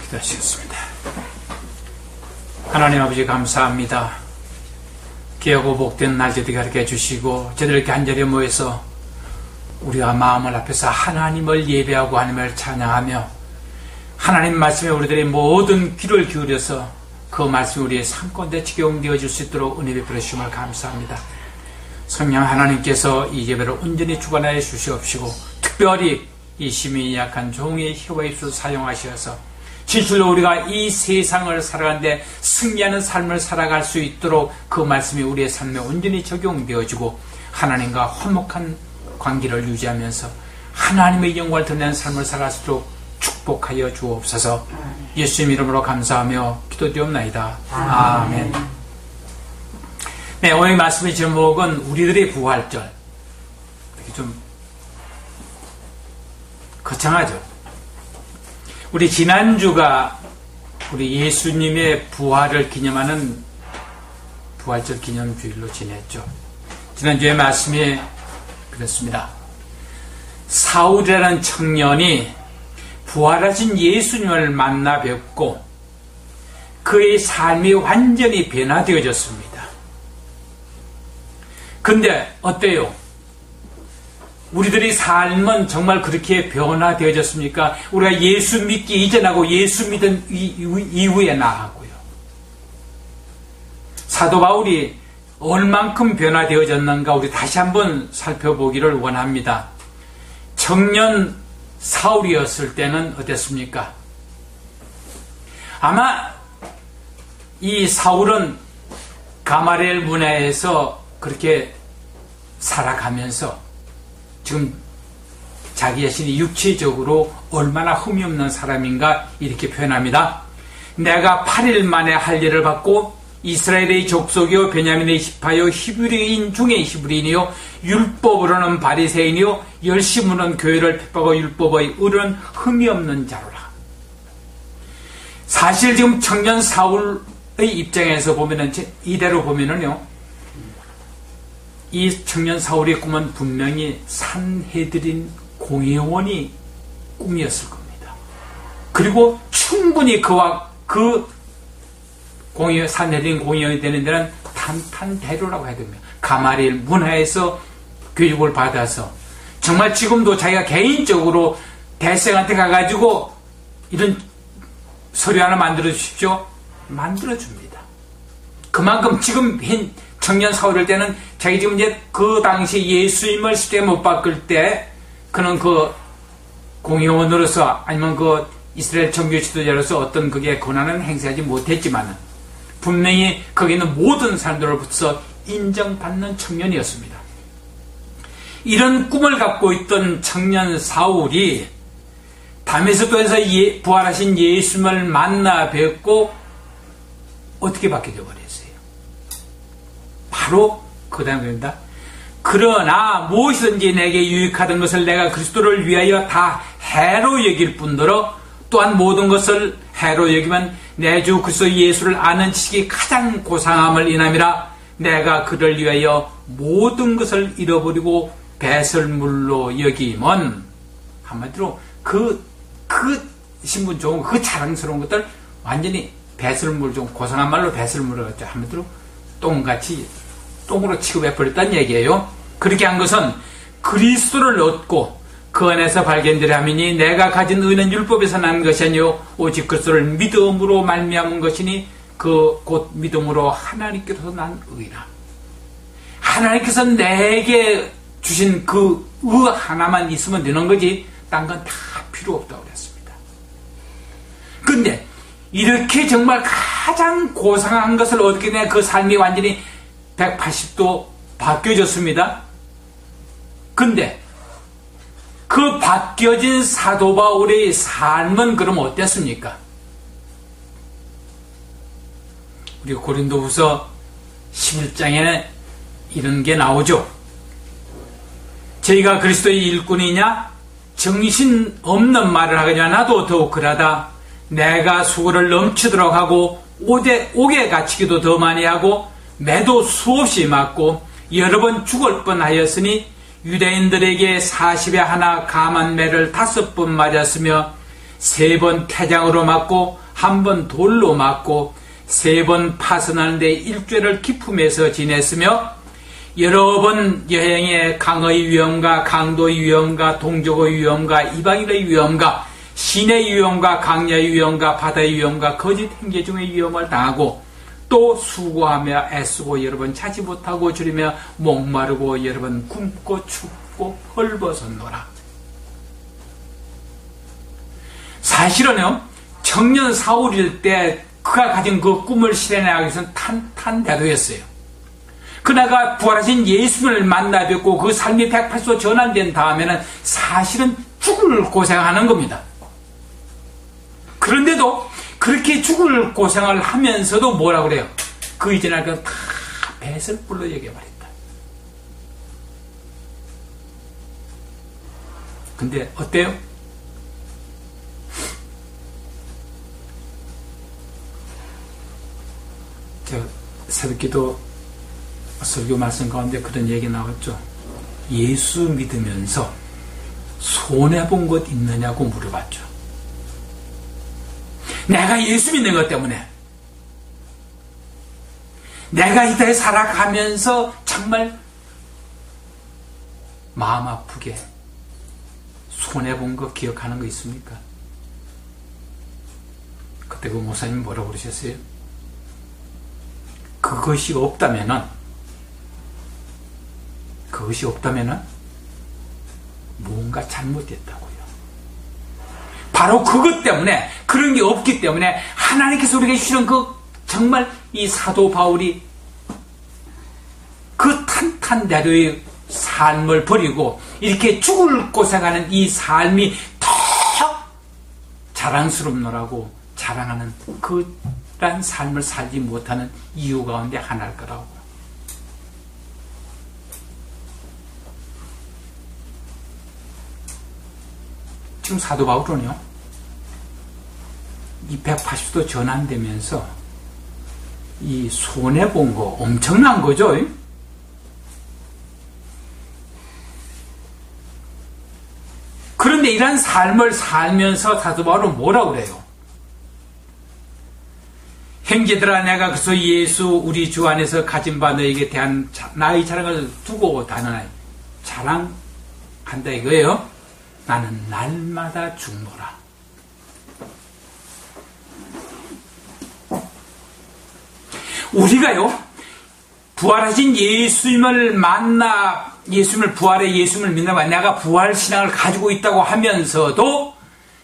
기도하시겠습니다. 하나님 아버지 감사합니다. 귀하고 복된 날짜도 가르쳐 주시고 저들 이렇게 한자리에 모여서 우리가 마음을 앞에서 하나님을 예배하고 하나님을 찬양하며 하나님 말씀에 우리들의 모든 귀를 기울여서 그 말씀이 우리의 삶 가운데 적용되어질 수 있도록 은혜 베풀어 주심을 감사합니다. 성령 하나님께서 이 예배를 온전히 주관하여 주시옵시고 특별히 이 심히 약한 종의 혀와 입술을 사용하셔서 진실로 우리가 이 세상을 살아가는데 승리하는 삶을 살아갈 수 있도록 그 말씀이 우리의 삶에 온전히 적용되어지고 하나님과 화목한 관계를 유지하면서 하나님의 영광을 드러내는 삶을 살아갈 수 있도록 축복하여 주옵소서. 예수님 이름으로 감사하며 기도드리옵나이다. 아멘. 네, 오늘 말씀의 제목은 우리들의 부활절. 이렇게 좀 거창하죠. 우리 지난주가 우리 예수님의 부활을 기념하는 부활절 기념주일로 지냈죠. 지난주의 말씀이 그렇습니다. 사울이라는 청년이 부활하신 예수님을 만나 뵙고 그의 삶이 완전히 변화되어졌습니다. 근데 어때요? 우리들의 삶은 정말 그렇게 변화되어졌습니까? 우리가 예수 믿기 이전하고 예수 믿은 이후에 나하고요. 사도 바울이 얼만큼 변화되어졌는가 우리 다시 한번 살펴보기를 원합니다. 청년 사울이었을 때는 어땠습니까? 아마 이 사울은 가마리엘 문화에서 그렇게 살아가면서 지금 자기 자신이 육체적으로 얼마나 흠이 없는 사람인가 이렇게 표현합니다. 내가 8일 만에 할 일을 받고 이스라엘의 족속이요 베냐민의 지파요 히브리인 중에 히브리인이요 율법으로는 바리새인이요 열심으로는 교회를 핍박하고 율법의 의는 흠이 없는 자로라. 사실 지금 청년 사울의 입장에서 보면은 이대로 보면은요 이 청년 사울의 꿈은 분명히 산헤드린 공회원이 꿈이었을 겁니다. 그리고 충분히 그와 그 산헤드린 공회원이 되는 데는 탄탄대로라고 해야 됩니다. 가마리엘 문화에서 교육을 받아서 정말 지금도 자기가 개인적으로 대생한테 가가지고 이런 서류 하나 만들어 주십시오. 만들어 줍니다. 그만큼 지금 청년 사울일 때는 자기 지금 이제 그 당시 예수님을 십자가에 못 박을 때 그는 그 공회원으로서 아니면 그 이스라엘 정교 지도자로서 어떤 그게 권한은 행사하지 못했지만 분명히 거기 있는 모든 사람들로부터 인정받는 청년이었습니다. 이런 꿈을 갖고 있던 청년 사울이 다메섹도에서 부활하신 예수님을 만나 뵙고 어떻게 바뀌어 버렸어요? 바로 그 다음입니다. 그러나 무엇이든지 내게 유익하던 것을 내가 그리스도를 위하여 다 해로 여길 뿐더러 또한 모든 것을 해로 여기면 내 주 그리스도 예수를 아는 지식이 가장 고상함을 인함이라. 내가 그를 위하여 모든 것을 잃어버리고 배설물로 여기면 한마디로 그 신분 좋은 그 자랑스러운 것들 완전히 배설물 좀 고상한 말로 배설물을 갖죠. 한마디로 똥으로 취급해버렸다는 얘기예요. 그렇게 한 것은 그리스도를 얻고 그 안에서 발견되려 함이니 내가 가진 의는 율법에서 난 것이 아니요 오직 그리스도를 믿음으로 말미암은 것이니 그 곧 믿음으로 하나님께로서 난 의라. 하나님께서 내게 주신 그 의 하나만 있으면 되는 거지 딴 건 다 필요 없다고 그랬습니다. 근데 이렇게 정말 가장 고상한 것을 얻게 된 그 삶이 완전히 180도 바뀌어졌습니다. 근데 그 바뀌어진 사도 바울의 삶은 그럼 어땠습니까? 우리 고린도후서 11장에는 이런 게 나오죠. 저희가 그리스도의 일꾼이냐? 정신 없는 말을 하거냐? 나도 더욱 그러다. 내가 수고를 넘치도록 하고 옥에 갇히기도 더 많이 하고 매도 수없이 맞고 여러 번 죽을 뻔하였으니 유대인들에게 40에 하나 감한 매를 5번 맞았으며 3번 태장으로 맞고 1번 돌로 맞고 3번 파선하는데 일죄를 기품해서 지냈으며 여러 번 여행에 강의 위험과 강도의 위험과 동족의 위험과 이방인의 위험과 신의 위험과 강야의 위험과 바다의 위험과 거짓 행제 중의 위험을 당하고 또 수고하며 애쓰고 여러 번 차지 못하고 줄이며 목마르고 여러 번 굶고 춥고 헐벗었노라. 사실은요, 청년 사울일 때 그가 가진 그 꿈을 실현하기 위해서는 탄탄대로였어요. 그나가 부활하신 예수를 만나 뵙고 그 삶이 180도 전환된 다음에는 사실은 죽을 고생하는 겁니다. 그런데도 그렇게 죽을 고생을 하면서도 뭐라 그래요? 그 이전에 다 뱃을 불러 여겨버렸다. 근데 어때요? 저 새벽기도 설교 말씀 가운데 그런 얘기 나왔죠. 예수 믿으면서 손해본 것 있느냐고 물어봤죠. 내가 예수 믿는 것 때문에 내가 이때 살아가면서 정말 마음 아프게 손해본 거 기억하는 거 있습니까? 그때 그 목사님 뭐라고 그러셨어요? 그것이 없다면은 뭔가 잘못됐다고요. 바로 그것 때문에, 그런 게 없기 때문에 하나님께서 우리에게 주시는 정말 이 사도 바울이 그 탄탄대로의 삶을 버리고 이렇게 죽을 고생하는 이 삶이 더 자랑스럽노라고 자랑하는 그런 삶을 살지 못하는 이유 가운데 하나일 거라고. 지금 사도 바울은요, 이 180도 전환되면서 이 손해본 거 엄청난 거죠. 그런데 이런 삶을 살면서 사도 바울은 뭐라고 그래요? 형제들아, 내가 그래서 예수 우리 주 안에서 가진 바 너에게 대한 나의 자랑을 두고 다는 자랑한다 이거예요. 나는 날마다 죽노라. 우리가요, 부활하신 예수님을 만나, 부활의 예수님을 믿는가, 내가 부활신앙을 가지고 있다고 하면서도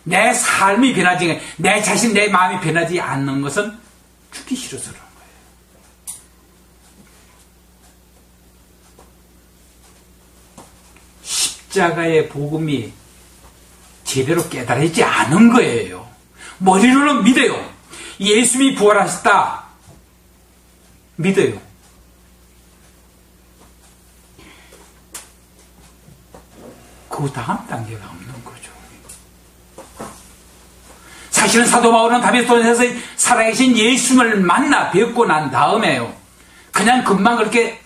내 삶이 변하지, 내 자신, 내 마음이 변하지 않는 것은 죽기 싫어서 그런 거예요. 십자가의 복음이 제대로 깨달아지지 않은 거예요. 머리로는 믿어요. 예수님이 부활하셨다. 믿어요. 그 다음 단계가 없는 거죠. 사실은 사도 바울은 다메섹에서 살아계신 예수님을 만나 뵙고 난 다음에요, 그냥 금방 그렇게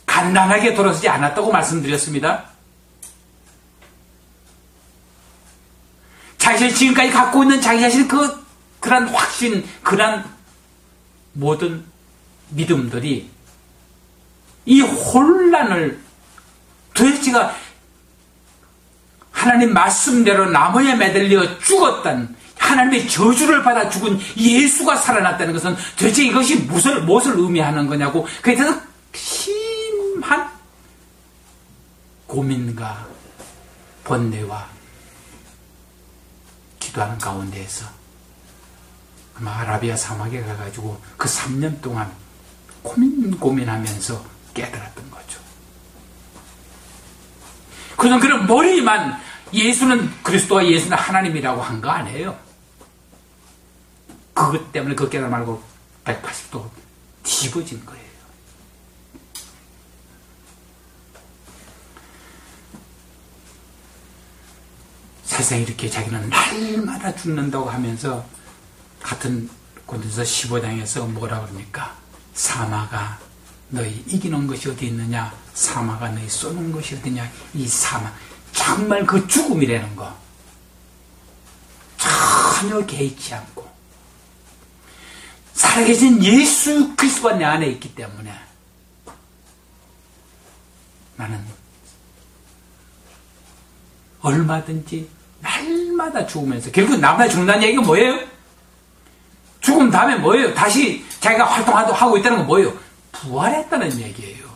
간단하게 돌아서지 않았다고 말씀드렸습니다. 자기 자신, 지금까지 갖고 있는 자기 자신 그런 확신, 그런 모든 믿음들이 이 혼란을, 도대체가 하나님 말씀대로 나무에 매달려 죽었던, 하나님의 저주를 받아 죽은 예수가 살아났다는 것은 도대체 이것이 무엇을 의미하는 거냐고, 그에 대해서 심한 고민과 번뇌와 기도하는 가운데에서 아마 아라비아 사막에 가가지고 그 3년 동안 고민하면서 깨달았던 거죠. 그냥 그런 머리만 예수는 그리스도와 예수는 하나님이라고 한 거 아니에요. 그것 때문에 그 깨달음 말고 180도 뒤집어진 거예요. 세상에 이렇게 자기는 날마다 죽는다고 하면서 같은 고린도서 15장에서 뭐라 그럽니까? 사마가 너희 이기는 것이 어디 있느냐? 사마가 너희 쏘는 것이 어디냐? 이 사마, 정말 그 죽음이라는 거, 전혀 개의치 않고 살아계신 예수 그리스도가 내 안에 있기 때문에 나는 얼마든지 날마다 죽으면서, 결국 나마다 죽는다는 얘기가 뭐예요? 죽음 다음에 뭐예요? 다시 자기가 활동하고 있다는 건 뭐예요? 부활했다는 얘기예요.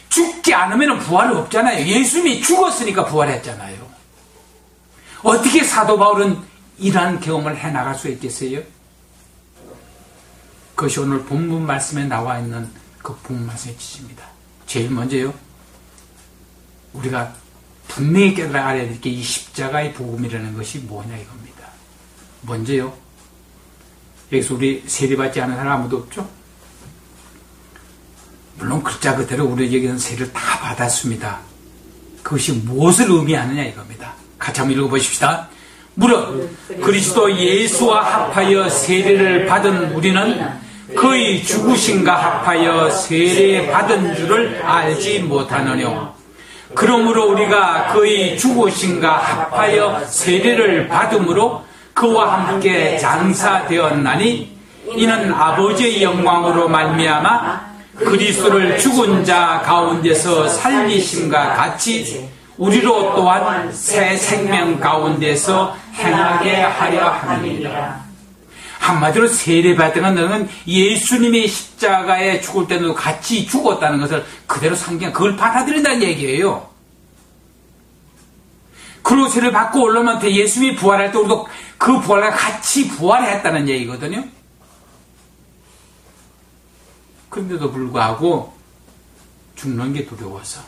죽지 않으면 부활이 없잖아요. 예수님이 죽었으니까 부활했잖아요. 어떻게 사도 바울은 이러한 경험을 해나갈 수 있겠어요? 그것이 오늘 본문 말씀에 나와 있는 그 본문 말씀의 지시입니다. 제일 먼저요, 우리가 분명히 깨달아야 될 게 이 십자가의 복음이라는 것이 뭐냐 이겁니다. 먼저요, 여기서 우리 세례받지 않은 사람 아무도 없죠? 물론 글자 그대로 우리에게는 세례를 다 받았습니다. 그것이 무엇을 의미하느냐 이겁니다. 같이 한번 읽어보십시다. 무릇 그리스도 예수와 합하여 세례를 받은 우리는 그의 죽으심과 합하여 세례 받은 줄을 알지 못하느뇨. 그러므로 우리가 그의 죽으심과 합하여 세례를 받음으로 그와 함께 장사되었나니 이는 아버지의 영광으로 말미암아 그리스도를 죽은 자 가운데서 살리심과 같이 우리로 또한 새 생명 가운데서 행하게 하려 함이니라. 한마디로 세례받은 것은 예수님이 십자가에 죽을 때도 같이 죽었다는 것을 그대로 상징, 그걸 받아들인다는 얘기예요. 그리고 세례를 받고 올라오면 예수님이 부활할 때 우리도 그 부활과 같이 부활했다는 얘기거든요. 그런데도 불구하고 죽는 게 두려워서,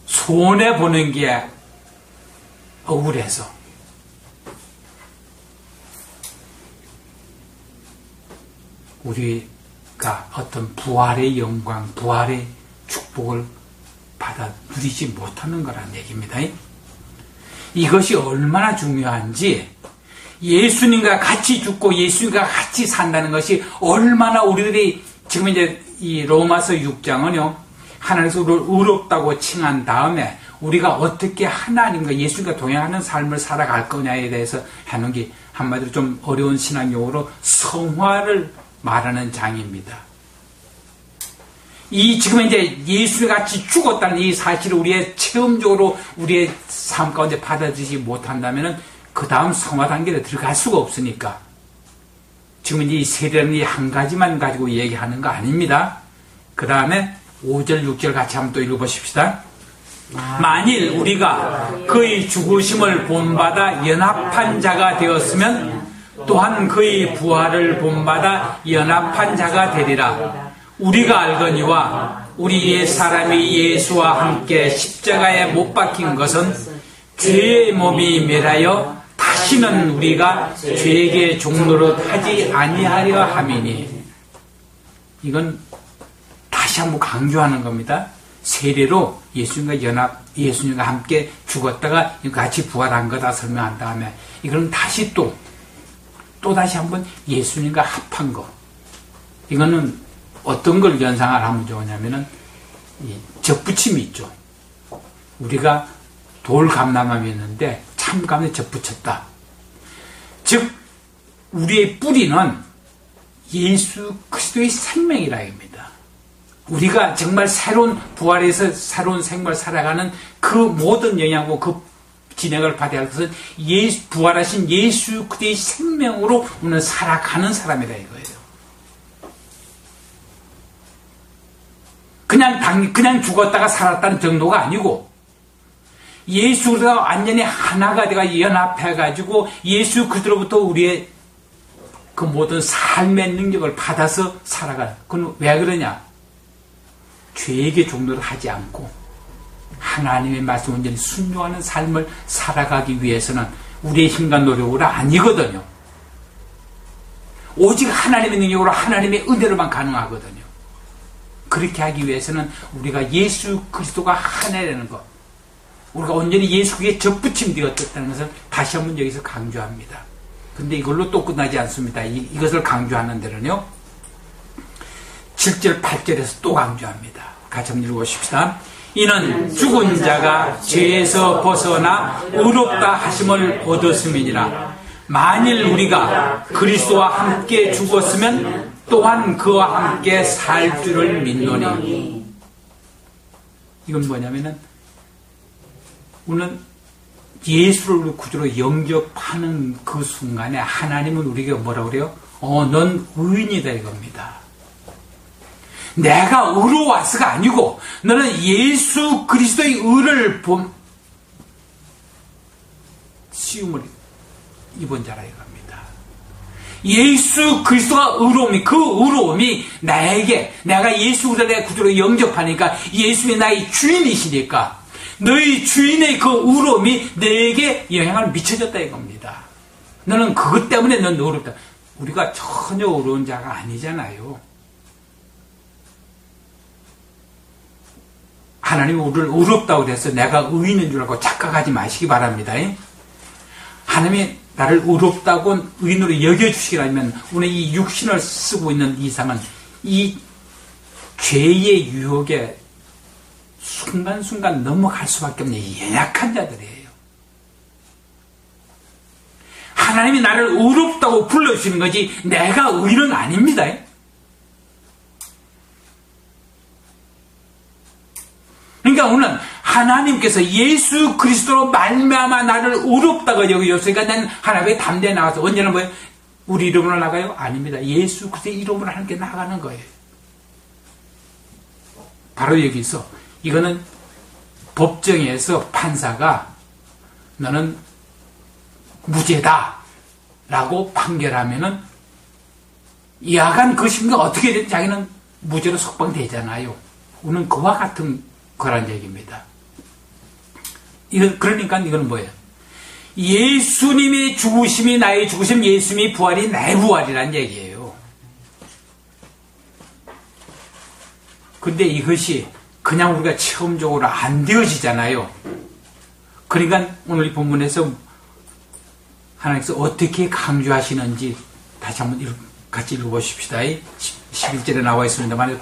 손해보는 게 억울해서 우리가 어떤 부활의 영광, 부활의 축복을 받아 누리지 못하는 거라는 얘기입니다. 이것이 얼마나 중요한지, 예수님과 같이 죽고 예수님과 같이 산다는 것이 얼마나 우리들이, 지금 이제 이 로마서 6장은요, 하나님께서 우리를 의롭다고 칭한 다음에 우리가 어떻게 하나님과 예수님과 동행하는 삶을 살아갈 거냐에 대해서 하는 게, 한마디로 좀 어려운 신앙용어로 성화를 말하는 장입니다. 이 지금 이제 예수님 같이 죽었다는 이 사실을 우리의 체험적으로 우리의 삶 가운데 받아들이지 못한다면은 그 다음 성화 단계로 들어갈 수가 없으니까 지금 이제 이 세례는 이 한 가지만 가지고 얘기하는 거 아닙니다. 그 다음에 5절 6절 같이 한번 또 읽어보십시다. 만일 우리가 그의 죽으심을 본받아 연합한 자가 되었으면 또한 그의 부활을 본받아 연합한 자가 되리라. 우리가 알거니와 우리 옛사람이 예수와 함께 십자가에 못 박힌 것은 죄의 몸이 멸하여 다시는 우리가 죄에게 종노릇 하지 아니하려 함이니. 이건 다시 한번 강조하는 겁니다. 세례로 예수님과 함께 죽었다가 같이 부활한 거다 설명한 다음에 이거는 다시 또 다시 한번 예수님과 합한 거. 이거는 어떤 걸 연상을 하면 좋으냐면은 접붙임이 있죠. 우리가 돌 감람함이 있는데 참감에 접붙였다. 즉 우리의 뿌리는 예수 그리스도의 생명이라 입니다. 우리가 정말 새로운 부활에서 새로운 생활을 살아가는 그 모든 영향과 그 진행을 받아야 할 것은 부활하신 예수 그리스도의 생명으로 우리는 살아가는 사람이라 이거예요. 그냥 죽었다가 살았다는 정도가 아니고 예수 그리스도가 완전히 하나가 돼가 연합해가지고 예수 그리스도로부터 우리의 그 모든 삶의 능력을 받아서 살아가는. 그건 왜 그러냐? 죄에게 종노를 하지 않고 하나님의 말씀 온전히 순종하는 삶을 살아가기 위해서는 우리의 힘과 노력으로 아니거든요. 오직 하나님의 능력으로 하나님의 은혜로만 가능하거든요. 그렇게 하기 위해서는 우리가 예수 그리스도가 하나라는 것, 우리가 온전히 예수께 접붙임 되었다는 것을 다시 한번 여기서 강조합니다. 근데 이걸로 또 끝나지 않습니다. 이것을 강조하는 데는요, 7절 8절에서 또 강조합니다. 같이 한번 읽어보십시다. 이는 죽은 자가 죄에서 벗어나 의롭다 하심을 얻었음이니라. 만일 우리가 그리스도와 함께 죽었으면 또한 그와 함께 살 줄을 믿노니. 이건 뭐냐면은 우리는 예수를 우리 구주로 영접하는 그 순간에 하나님은 우리에게 뭐라고 그래요? 넌 의인이다 이겁니다. 내가 의로워서가 아니고 너는 예수 그리스도의 의를 시움을 입은 자라 이겁니다. 예수 그리스도가 의로움이, 그 의로움이 내가 예수 그리스도의 구주로 영접하니까 예수의 나의 주인이시니까 너희 주인의 그 의로움이 내게 영향을 미쳐졌다 이겁니다. 너는 그것 때문에 넌 의롭다. 우리가 전혀 의로운 자가 아니잖아요. 하나님이 우리를 의롭다고 그래서 내가 의인인 줄 알고 착각하지 마시기 바랍니다. 하나님이 나를 의롭다고 의인으로 여겨주시기라면 오늘 이 육신을 쓰고 있는 이상은 이 죄의 유혹에 순간순간 넘어갈 수밖에 없는 연약한 자들이에요. 하나님이 나를 의롭다고 불러주시는 거지 내가 의인은 아닙니다. 그러니까 오늘 하나님께서 예수 그리스도로 말미암아 나를 의롭다고 여기셨으니까 난 하나님의 담대에 나가서 언제나 뭐예요? 우리 이름으로 나가요? 아닙니다. 예수 그리스도의 이름으로 하나님께 나가는 거예요. 바로 여기서 이거는 법정에서 판사가 너는 무죄다 라고 판결하면은 야간 그 심리가 어떻게 되든 자기는 무죄로 석방되잖아요. 우리는 그와 같은 거란 얘기입니다. 그러니까 이건 뭐예요? 예수님의 죽으심이 나의 죽으심, 예수님의 부활이 나의 부활이란 얘기예요. 근데 이것이 그냥 우리가 체험적으로 안 되어지잖아요. 그러니까 오늘 이 본문에서 하나님께서 어떻게 강조하시는지 다시 한번 같이 읽어보십시다. 11절에 나와 있습니다만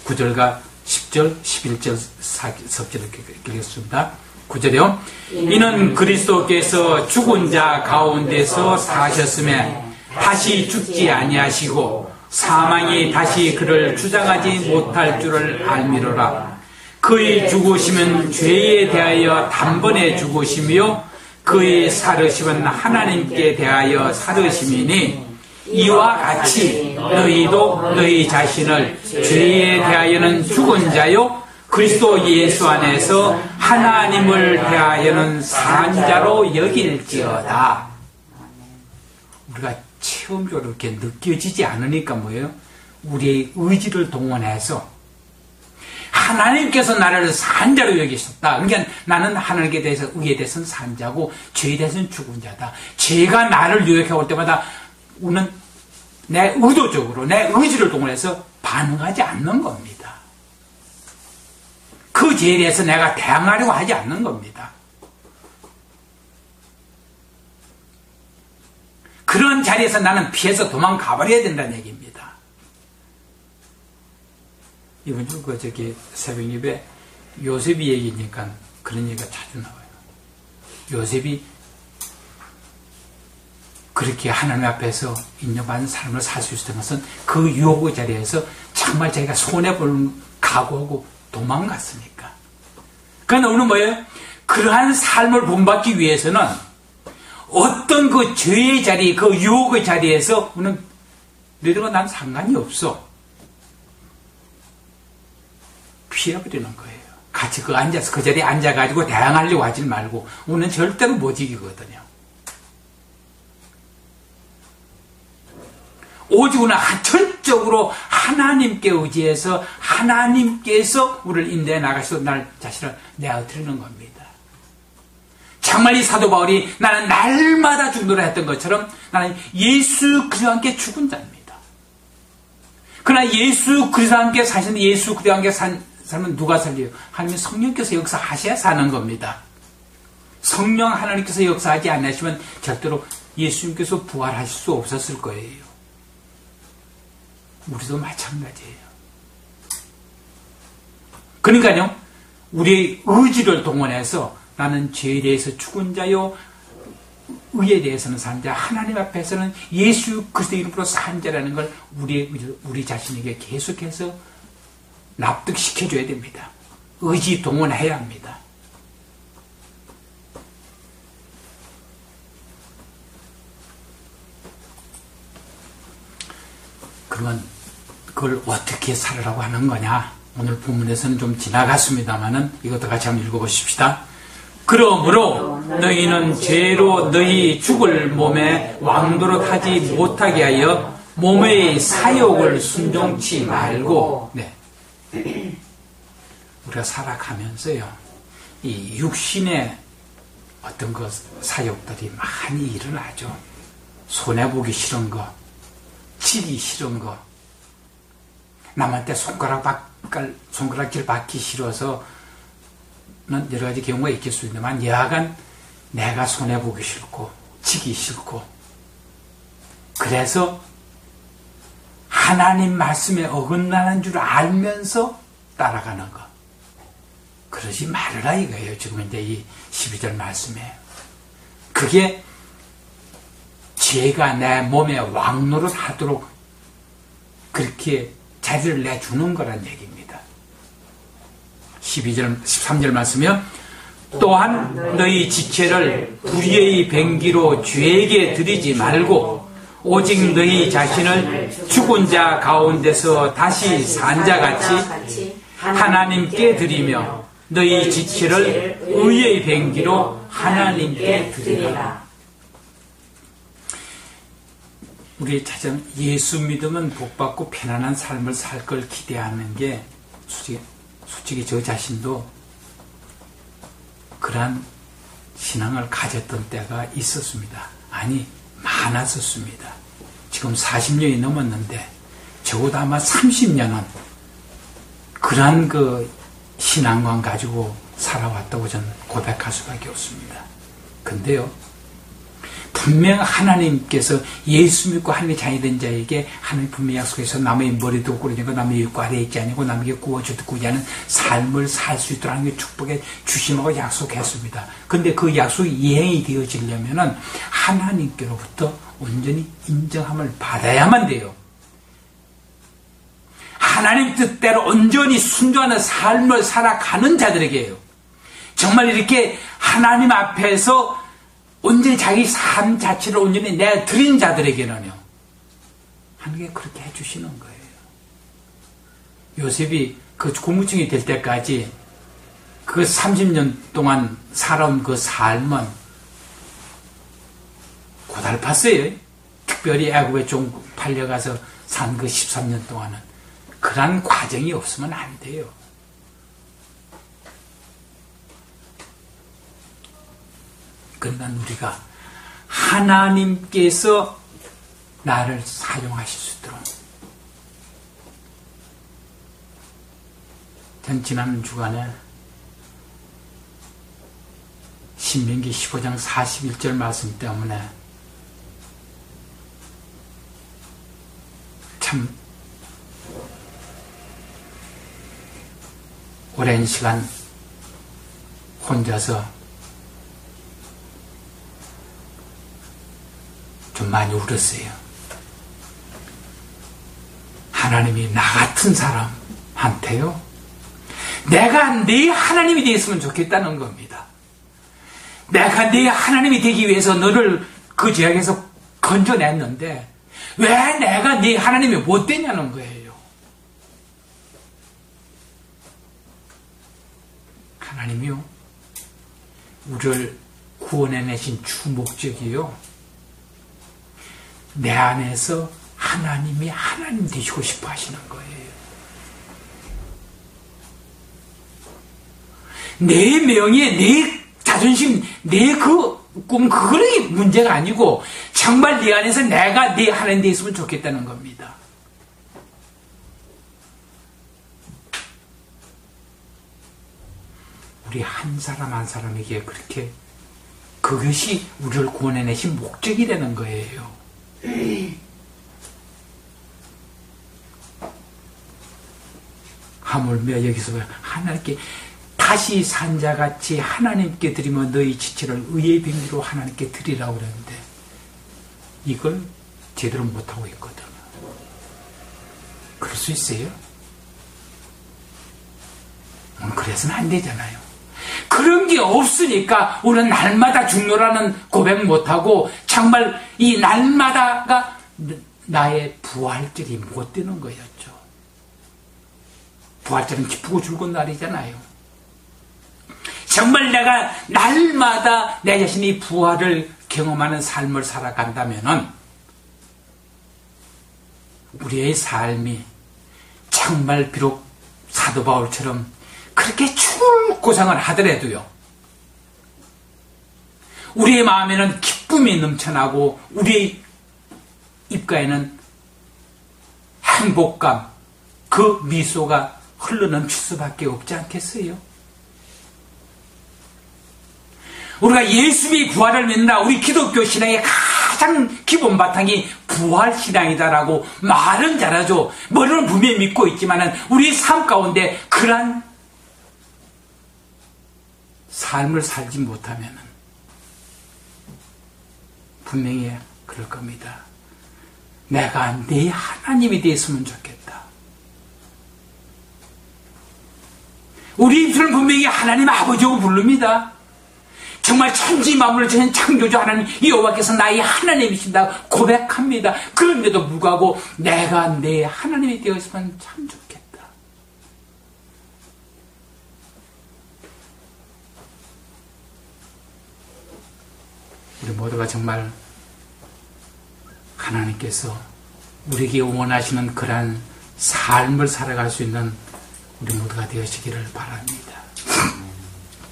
9절과 10절, 11절, 4절 이렇게 읽겠습니다. 9절이요. 이는 그리스도께서 죽은 자 가운데서 사셨으며 다시 죽지 아니하시고 사망이 다시 그를 주장하지 못할 줄을 알미로라. 그의 죽으심은 죄에 대하여 단번에 죽으심이요 그의 살으심은 하나님께 대하여 살으심이니 이와 같이 너희도 너희 자신을 죄에 대하여는 죽은 자요 그리스도 예수 안에서 하나님을 대하여는 산 자로 여길지어다. 우리가 체험적으로 이렇게 느껴지지 않으니까 뭐예요? 우리의 의지를 동원해서 하나님께서 나를 산 자로 여기셨다. 그러니까 나는 하나님께 대해서 의에 대해서는 산 자고 죄에 대해서는 죽은 자다. 죄가 나를 유혹해 올 때마다 우리는 내 의도적으로 내 의지를 동원해서 반응하지 않는 겁니다. 그 죄에 대해서 내가 대항하려고 하지 않는 겁니다. 그런 자리에서 나는 피해서 도망가버려야 된다는 얘기입니다. 이번 주 새벽 예배 요셉이 얘기니까 그런 얘기가 자주 나와요. 요셉이 그렇게 하나님 앞에서 인정받는 삶을 살 수 있었던 것은 그 유혹의 자리에서 정말 자기가 손해보는 각오하고 도망갔으니까. 그러나 오늘 뭐예요? 그러한 삶을 본받기 위해서는 어떤 그 죄의 자리, 그 유혹의 자리에서 우리는 너희들과 난 상관이 없어. 피해버리는 거예요. 같이 앉아서 그 자리에 앉아가지고 대항하려고 하지 말고 우리는 절대로 못 이기거든요. 오직 우리는 철저적으로 하나님께 의지해서 하나님께서 우리를 인도해 나가셔서 날 자신을 내어드리는 겁니다. 정말 이 사도 바울이 나는 날마다 죽노라 했던 것처럼 나는 예수 그리스도와 함께 죽은 자입니다. 그러나 예수 그리스도와 함께 사시는 예수 그리스도와 함께 살면 누가 살려요? 하나님 성령께서 역사하셔야 사는 겁니다. 성령 하나님께서 역사하지 않으시면 절대로 예수님께서 부활하실 수 없었을 거예요. 우리도 마찬가지예요. 그러니까요, 우리의 의지를 동원해서 나는 죄에 대해서 죽은 자요, 의에 대해서는 산 자, 하나님 앞에서는 예수 그리스도의 이름으로 산 자라는 걸 우리 자신에게 계속해서 납득시켜줘야 됩니다. 의지 동원해야 합니다. 그러면 그걸 어떻게 살으라고 하는 거냐? 오늘 본문에서는 좀 지나갔습니다만은 이것도 같이 한번 읽어보십시다. 그러므로 너희는 죄로 너희 죽을 몸에 왕노릇하지 못하게 하여 몸의 사욕을 순종치 말고, 네. 우리가 살아가면서요, 이 육신의 어떤 그 사욕들이 많이 일어나죠. 손해보기 싫은 거, 치기 싫은 거, 남한테 손가락질 받기 싫어서 여러 가지 경우가 있을 수 있지만, 여하간 내가 손해보기 싫고 치기 싫고, 그래서 하나님 말씀에 어긋나는 줄 알면서 따라가는 거, 그러지 말으라 이거예요. 지금 이제 이 12절 말씀에 그게 죄가 내 몸에 왕노릇 하도록 그렇게 자리를 내주는 거란 얘기입니다. 13절 말씀이요. 또한 너희 지체를 불의의 병기로 죄에게 드리지 말고 오직 너희 자신을 죽은 자 가운데서 다시 산 자같이 하나님께 드리며 너희 지체를 의의 병기로 하나님께 드리라. 우리의 자전 예수 믿으면 복받고 편안한 삶을 살 걸 기대하는 게 솔직히 저 자신도 그러한 신앙을 가졌던 때가 있었습니다. 아니, 많았었습니다. 지금 40년이 넘었는데 적어도 아마 30년은 그러한 그 신앙관 가지고 살아왔다고 저는 고백할 수밖에 없습니다. 근데요, 분명 하나님께서 예수 믿고 하나님의 자녀 된 자에게 하나님 분명히 약속해서 남의 머리도 꾸리고 남의 입고 아래에 있지 아니고 남에게 구워주듯 구지 않은 삶을 살 수 있도록 하나님의 축복에 주심하고 약속했습니다. 근데 그 약속이 이행이 되어지려면은 하나님께로부터 온전히 인정함을 받아야만 돼요. 하나님 뜻대로 온전히 순종하는 삶을 살아가는 자들에게요, 정말 이렇게 하나님 앞에서 온전히 자기 삶 자체를 온전히 내드린 자들에게는요, 하나님께 그렇게 해주시는 거예요. 요셉이 그 고무증이 될 때까지 그 30년 동안 살아온 그 삶은 고달팠어요. 특별히 애굽에 좀 팔려가서 산 그 13년 동안은 그런 과정이 없으면 안 돼요. 그러니까 우리가 하나님께서 나를 사용하실 수 있도록, 전 지난 주간에 신명기 15장 41절 말씀 때문에 참 오랜 시간 혼자서 좀 많이 울었어요. 하나님이 나 같은 사람한테요, 내가 네 하나님이 되었으면 좋겠다는 겁니다. 내가 네 하나님이 되기 위해서 너를 그 죄악에서 건져냈는데 왜 내가 네 하나님이 못 되냐는 거예요. 하나님이요, 우리를 구원해내신 주 목적이요, 내 안에서 하나님이 하나님 되시고 싶어 하시는 거예요. 내 명예, 내 자존심, 내 그 꿈, 그거는 문제가 아니고 정말 내 안에서 내가 내 하나님 되었으면 좋겠다는 겁니다. 우리 한 사람 한 사람에게 그렇게 그것이 우리를 구원해내신 목적이 되는 거예요. 하물며 여기서 하나님께 다시 산자같이 하나님께 드리며 너희 지체를 의의 병기로 하나님께 드리라고 그랬는데 이걸 제대로 못하고 있거든. 그럴 수 있어요? 그래서는 안 되잖아요. 그런 게 없으니까 우리는 날마다 죽노라는 고백 못하고 정말 이 날마다가 나의 부활절이 못 되는 거였죠. 부활절은 기쁘고 즐거운 날이잖아요. 정말 내가 날마다 내 자신이 부활을 경험하는 삶을 살아간다면은 우리의 삶이 정말 비록 사도 바울처럼 그렇게 죽을 고생을 하더라도요, 우리의 마음에는 기쁨이 넘쳐나고 우리의 입가에는 행복감, 그 미소가 흘러넘칠 수밖에 없지 않겠어요? 우리가 예수의 부활을 믿는다, 우리 기독교 신앙의 가장 기본 바탕이 부활신앙이다라고 말은 잘하죠. 머리는 분명히 믿고 있지만 우리 삶 가운데 그러한 삶을 살지 못하면 분명히 그럴 겁니다. 내가 내 하나님이 되었으면 좋겠다. 우리 입술은 분명히 하나님 아버지라고 부릅니다. 정말 천지 만물을 지은 창조주 하나님 여호와께서 나의 하나님이신다 고백합니다. 그런데도 불구하고 내가 내 하나님이 되었으면 참 좋겠다. 우리 모두가 정말 하나님께서 우리에게 원하시는 그러한 삶을 살아갈 수 있는 우리 모두가 되시기를 바랍니다.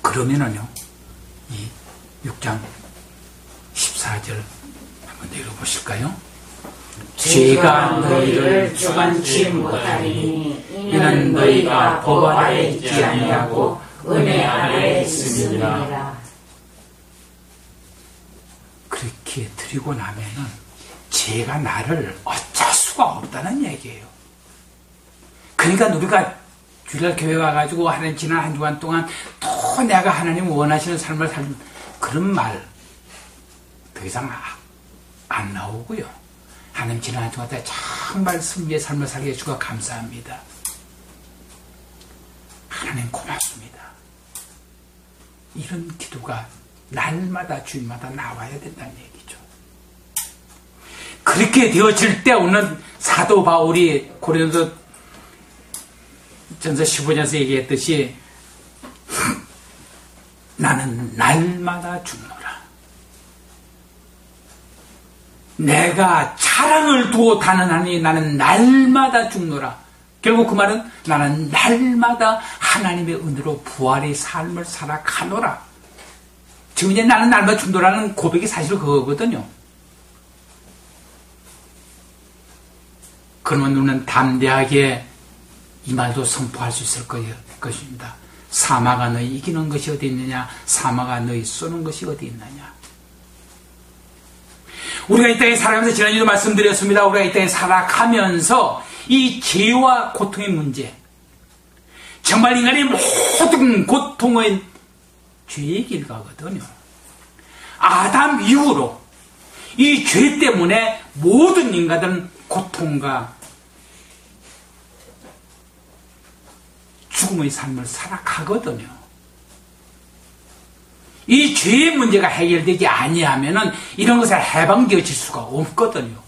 그러면은요, 이 6장 14절 한번 읽어보실까요? 죄가 너희를 주관치 못하리니 이는 너희가 법 아래 있지 아니하고 은혜 아래 있음이니라. 그렇게 드리고 나면은 죄가 나를 어쩔 수가 없다는 얘기예요. 그러니까 우리가 주일날 교회 와가지고 하나님 지난 한 주간 동안 또 내가 하나님 원하시는 삶을 살는 그런 말 더 이상 안 나오고요. 하나님 지난 한 주간 동안 정말 승리의 삶을 살게 해주고 감사합니다. 하나님 고맙습니다. 이런 기도가 날마다 주일마다 나와야 된다는 얘기죠. 그렇게 되어질 때 오늘 사도 바울이 고린도 전서 15장에서 얘기했듯이 나는 날마다 죽노라. 내가 자랑을 두어 다는하니 나는 날마다 죽노라. 결국 그 말은 나는 날마다 하나님의 은혜로 부활의 삶을 살아가노라. 지금 이제 나는 날마다 죽노라는 고백이 사실 그거거든요. 그러면 우리는 담대하게 이 말도 선포할 수 있을 것입니다. 사마가 너희 이기는 것이 어디 있느냐? 사마가 너희 쏘는 것이 어디 있느냐? 우리가 이 땅에 살아가면서 지난주에도 말씀드렸습니다. 우리가 이 땅에 살아가면서 이 죄와 고통의 문제, 정말 인간의 모든 고통의 죄의 길 가거든요. 아담 이후로 이 죄 때문에 모든 인간들은 고통과 죽음의 삶을 살아가거든요. 이 죄의 문제가 해결되지 아니하면은 이런 것을 해방되어질 수가 없거든요.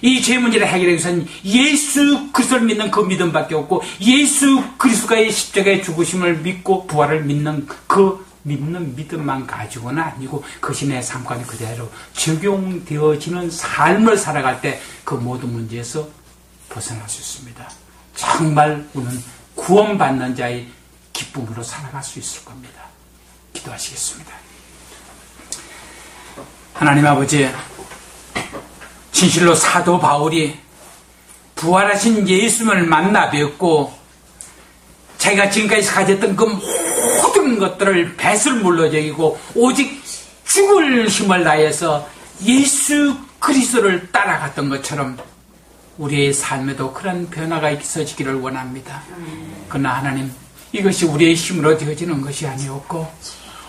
이 죄의 문제를 해결하기 위해서는 예수 그리스도를 믿는 그 믿음밖에 없고 예수 그리스도의 십자가의 죽으심을 믿고 부활을 믿는 그 믿는 믿음만 가지고는 아니고 그것이 내 삶 가운데 그대로 적용되어지는 삶을 살아갈 때 그 모든 문제에서 벗어날 수 있습니다. 정말 우리는 구원받는 자의 기쁨으로 살아갈 수 있을 겁니다. 기도하시겠습니다. 하나님 아버지, 진실로 사도 바울이 부활하신 예수님을 만나 뵙고 자기가 지금까지 가졌던 그 모든 것들을 배설물로 여기고 오직 죽을 힘을 다해서 예수 그리스도를 따라갔던 것처럼 우리의 삶에도 그런 변화가 있어지기를 원합니다. 그러나 하나님, 이것이 우리의 힘으로 되어지는 것이 아니었고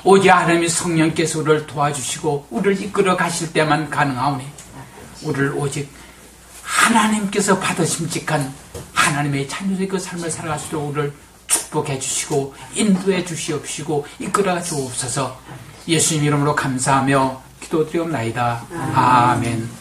오직 하나님의 성령께서 우리를 도와주시고 우리를 이끌어 가실 때만 가능하오니 우리를 오직 하나님께서 받으심직한 하나님의 자녀의 그 삶을 살아갈 수 있도록 우리를 축복해 주시고 인도해 주시옵시고 이끌어 주옵소서. 예수님 이름으로 감사하며 기도드리옵나이다. 아멘.